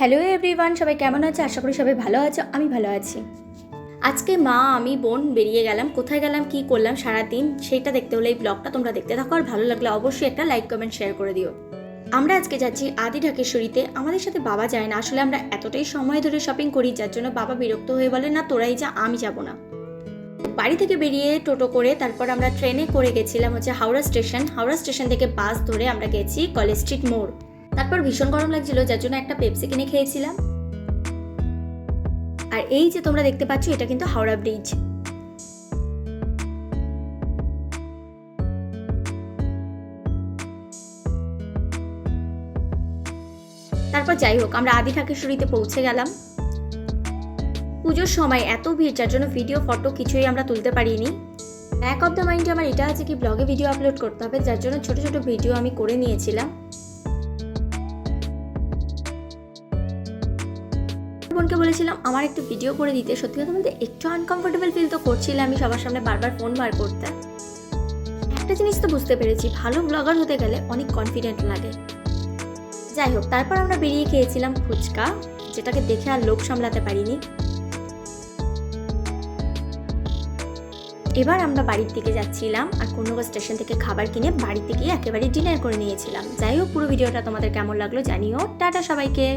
Hello everyone, সবাই কেমন আছে? আশা করি সবাই ভালো আছো। আমি ভালো আছি। আজকে মা, আমি, বোন বেরিয়ে গেলাম। কোথায় গেলাম, কি করলাম সারাদিন, সেটা দেখতে হলে এই ব্লগটা তোমরা দেখতে থাকো। আর ভালো লাগলে অবশ্যই একটা লাইক কমেন্ট শেয়ার করে দিও। আমরা আজকে যাচ্ছি আদি ঢাকেশ্বরীতে। আমাদের সাথে বাবা যায় না, আসলে আমরা এতটাই সময় ধরে শপিং করি যার জন্য বাবা বিরক্ত হয়ে বলে না তোরাই যা, আমি যাব না। বাড়ি থেকে বেরিয়ে টোটো করে তারপর আমরা ট্রেনে করে গেছিলাম হাওড়া স্টেশন থেকে বাস ধরে আমরা গেছি কলেজ স্ট্রিট মোড়। তারপর ভীষণ গরম লাগছিল যার জন্য একটা পেপসি কিনে খেয়েছিলাম। আর এই যে তোমরা দেখতে পাচ্ছ, এটা কিন্তু হাওড়া ব্রিজ। তারপর যাই হোক, আমরা আদি ঢাকেশ্বরীতে পৌঁছে গেলাম। পুজোর সময় এত ভিড় যার জন্য ভিডিও ফটো কিছুই আমরা তুলতে পারিনি। ব্যাক অফ দ্য মাইন্ডে আমার এটা আছে কি ব্লগে ভিডিও আপলোড করতে হবে, যার জন্য ছোট ছোট ভিডিও আমি করে নিয়েছিলাম। বোনকে বলেছিলাম আমার একটু ভিডিও করে দিতে। সত্যি কথা বলতে একটু আনকমফোর্টেবল ফিল তো করছিলাম আমি সবার সামনে বারবার ফোন বার করতে। একটা জিনিস তো বুঝতে পেরেছি, ভালো ব্লগার হতে গেলে অনেক কনফিডেন্ট লাগে। যাই হোক, তারপর আমরা বেরিয়ে খেয়েছিলাম ফুচকা, যেটাকে দেখে আর লোভ সামলাতে পারিনি। এবার আমরা বাড়ির দিকে যাচ্ছিলাম আর কোন্নগর স্টেশন থেকে খাবার কিনে বাড়িতে গিয়ে একেবারে ডিনার করে নিয়েছিলাম। যাই হোক, পুরো ভিডিওটা তোমাদের কেমন লাগলো জানিও। টাটা সবাইকে।